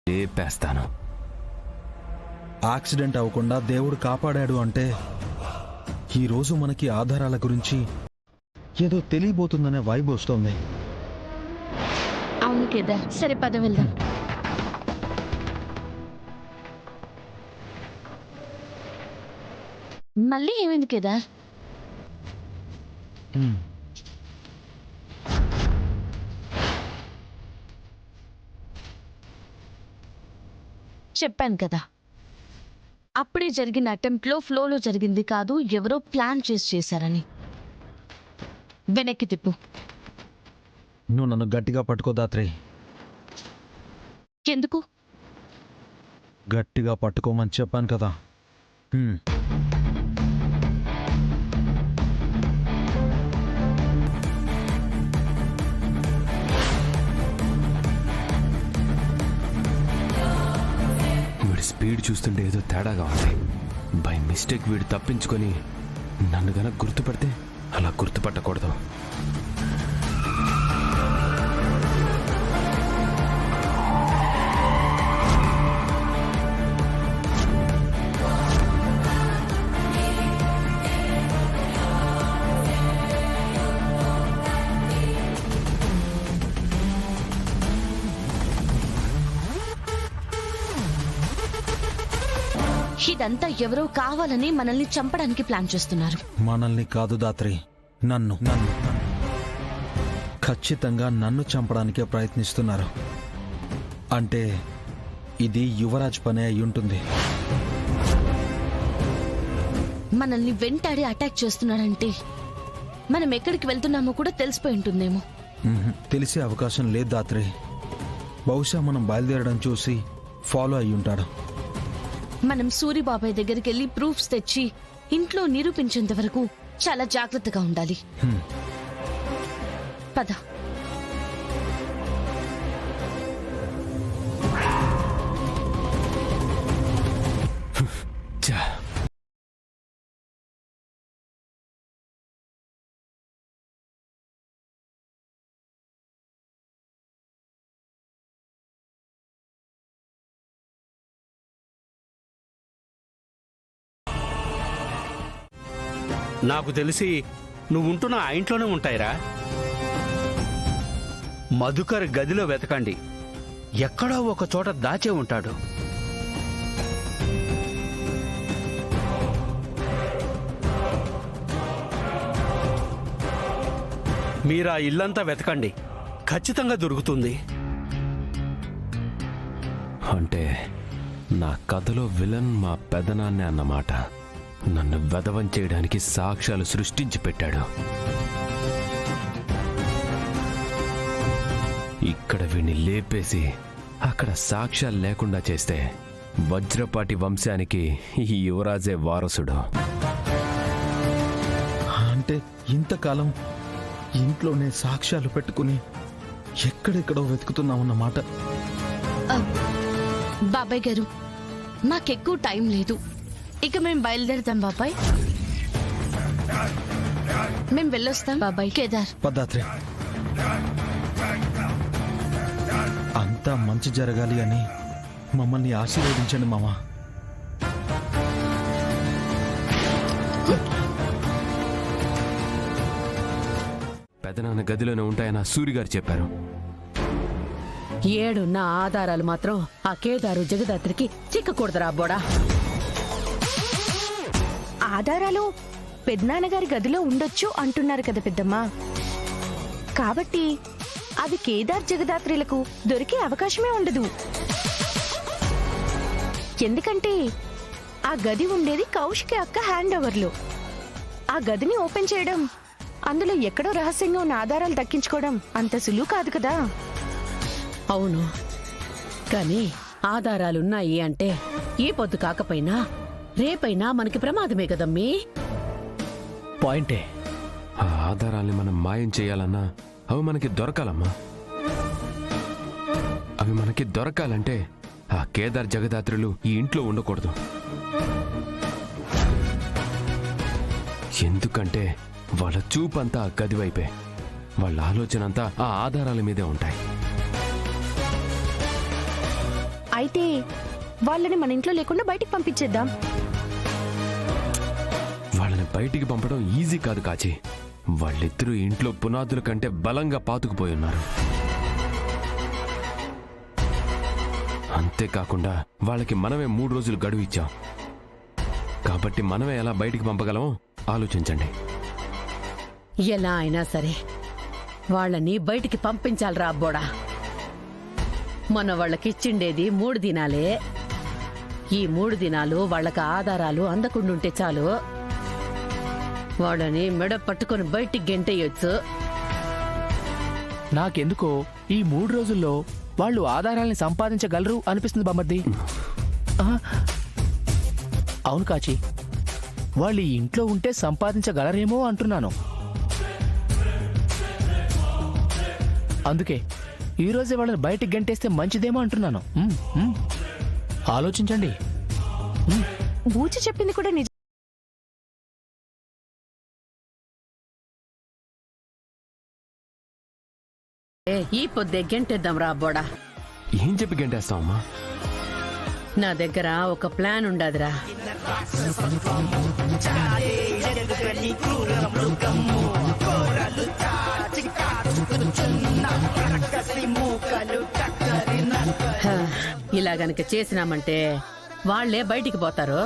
లేపేస్తాను. Accident అవ్వకుండా దేవుడు కాపాడాడు అంటే ఈరోజు మనకి ఆధారాల గురించి ఏదో తెలియబోతుందనే వైబ్ వస్తోంది. అవును కేదార్, సరే పద వెళ్దాం. మళ్ళీ ఏమైంది కేదార్? చెప్పాను కదా, అప్పుడే జరిగిన అటెంప్ట్లో ఫ్లోలో జరిగింది కాదు, ఎవరో ప్లాన్ చేశారని. వెనక్కి తిప్పు. నువ్వు నన్ను గట్టిగా పట్టుకో దాత్రి. ఎందుకు? గట్టిగా పట్టుకోమని చెప్పాను కదా. వీడి స్పీడ్ చూస్తుంటే ఏదో తేడాగా ఉంది. బై మిస్టేక్ వీడు తప్పించుకొని నన్ను గనక గుర్తుపడితే అలా గుర్తుపట్టకూడదు. ఇదంతా ఎవరో కావాలని మనల్ని చంపడానికి ప్లాన్ చేస్తున్నారు. మనల్ని కాదు దాత్రి, నన్ను ఖచ్చితంగా నన్ను చంపడానికే ప్రయత్నిస్తున్నారు. అంటే ఇది యువరాజ్ పనే అయి ఉంటుంది. మనల్ని వెంటాడి అటాక్ చేస్తున్నాడంటే మనం ఎక్కడికి వెళ్తున్నామో కూడా తెలిసిపోయి ఉంటుందేమో. తెలిసే అవకాశం లేదు దాత్రి. బహుశా మనం బయలుదేరడం చూసి ఫాలో అయి ఉంటాడు. మనం సూరిబాబాయ్ దగ్గరికి వెళ్ళి ప్రూఫ్స్ తెచ్చి ఇంట్లో నిరూపించేంత వరకు చాలా జాగ్రత్తగా ఉండాలి. పద. నాకు తెలిసి నువ్వుంటున్న ఆ ఇంట్లోనే ఉంటాయిరా. మధుకర్ గదిలో వెతకండి, ఎక్కడో ఒక చోట దాచే ఉంటాడు. మీరా ఇల్లంతా వెతకండి, ఖచ్చితంగా దొరుకుతుంది. అంటే నా కథలో విలన్ మా పెదనాన్నే అన్నమాట. నన్ను వెధవం చేయడానికి సాక్ష్యాలు సృష్టించి పెట్టాడు. ఇక్కడ వీణ్ణి లేపేసి అక్కడ సాక్ష్యాలు లేకుండా చేస్తే వజ్రపాటి వంశానికి ఈ యువరాజే వారసుడు. అంటే ఇంతకాలం ఇంట్లోనే సాక్ష్యాలు పెట్టుకుని ఎక్కడెక్కడో వెతుకుతున్నామన్నమాట. బాబాయ్ గారు, మాకెక్కువ టైం లేదు, ఇక మేము బయలుదేరుతాం బాబాయ్. మేము వెళ్ళొస్తాం బాబాయ్. కేదార్ పదాత్రి, అంతా మంచి జరగాలి అని మమ్మల్ని ఆశీర్వదించండి మామ. పెదనాన్న గదిలోనే ఉంటాయని సూరిగారు చెప్పారు. 7 నా ఆధారాలు మాత్రం ఆ కేదారు జగదాత్రికి చిక్కకూడదురా బోడా. ఆధారాలు పెద్దనాన్నగారి గదిలో ఉండొచ్చు అంటున్నారు కదా పెద్దమ్మా. కాబట్టి అవి కేదార్ జగదాత్రిలకు దొరికే అవకాశమే ఉండదు. ఎందుకంటే ఆ గది ఉండేది కౌశికి అక్క హ్యాండ్ ఓవర్లో. ఆ గదిని ఓపెన్ చేయడం, అందులో ఎక్కడో రహస్యంగా ఉన్న ఆధారాలు దక్కించుకోవడం అంత సులువు కాదు కదా. అవును, కానీ ఆధారాలున్నాయి అంటే ఈ పొద్దు కాకపోయినా రేపైనా మనకి ప్రమాదమే కదమ్మీ. పాయింటే. ఆ ఆధారాల్ని మనం మాయం చేయాలన్నా అవి మనకి దొరకాలమ్మా. అవి మనకి దొరకాలంటే ఆ కేదార్ జగదాత్రులు ఈ ఇంట్లో ఉండకూడదు. ఎందుకంటే వాళ్ళ చూపంతా ఆ గది వైపే, వాళ్ళ ఆలోచన అంతా ఆ ఆధారాల మీదే ఉంటాయి. అయితే వాళ్ళని మన ఇంట్లో లేకుండా బయటికి పంపించేద్దాం. వాళ్ళని బయటికి పంపడం ఈజీ కాదు కాచి. వాళ్ళిద్దరూ ఇంట్లో పునాదుల కంటే బలంగా పాతుకుపోయి ఉన్నారు. అంతేకాకుండా వాళ్ళకి మనమే 3 రోజులు గడువు ఇచ్చాం. కాబట్టి మనమే ఎలా బయటికి పంపగలమో ఆలోచించండి. ఎలా అయినా సరే వాళ్ళని బయటికి పంపించాలి రా అబ్బోడా. మన వాళ్ళకిచ్చిండేది 3 దినాలే. ఈ 3 దినాలు వాళ్ళకి ఆధారాలు అందకుండుంటే చాలు, వాళ్ళని మెడ పట్టుకొని బయటికి గెంటేయొచ్చు. నాకెందుకో ఈ 3 రోజుల్లో వాళ్ళు ఆధారాల్ని సంపాదించగలరు అనిపిస్తుంది బామ్మర్ది. అవును కాచి, వాళ్ళు ఈ ఇంట్లో ఉంటే సంపాదించగలరేమో అంటున్నాను. అందుకే ఈ రోజే వాళ్ళని బయటికి గంటేస్తే మంచిదేమో అంటున్నాను. ఆలోచించండి. బూచి చెప్పింది కూడా నిజం. ఈ పొద్దే గెంటేద్దాం రా అబ్బోడా. ఏం చెప్పి గంటేస్తావమ్మా? నా దగ్గర ఒక ప్లాన్ ఉండదురా. ఇలా గనక చేసినామంటే వాళ్లే బయటికి పోతారు.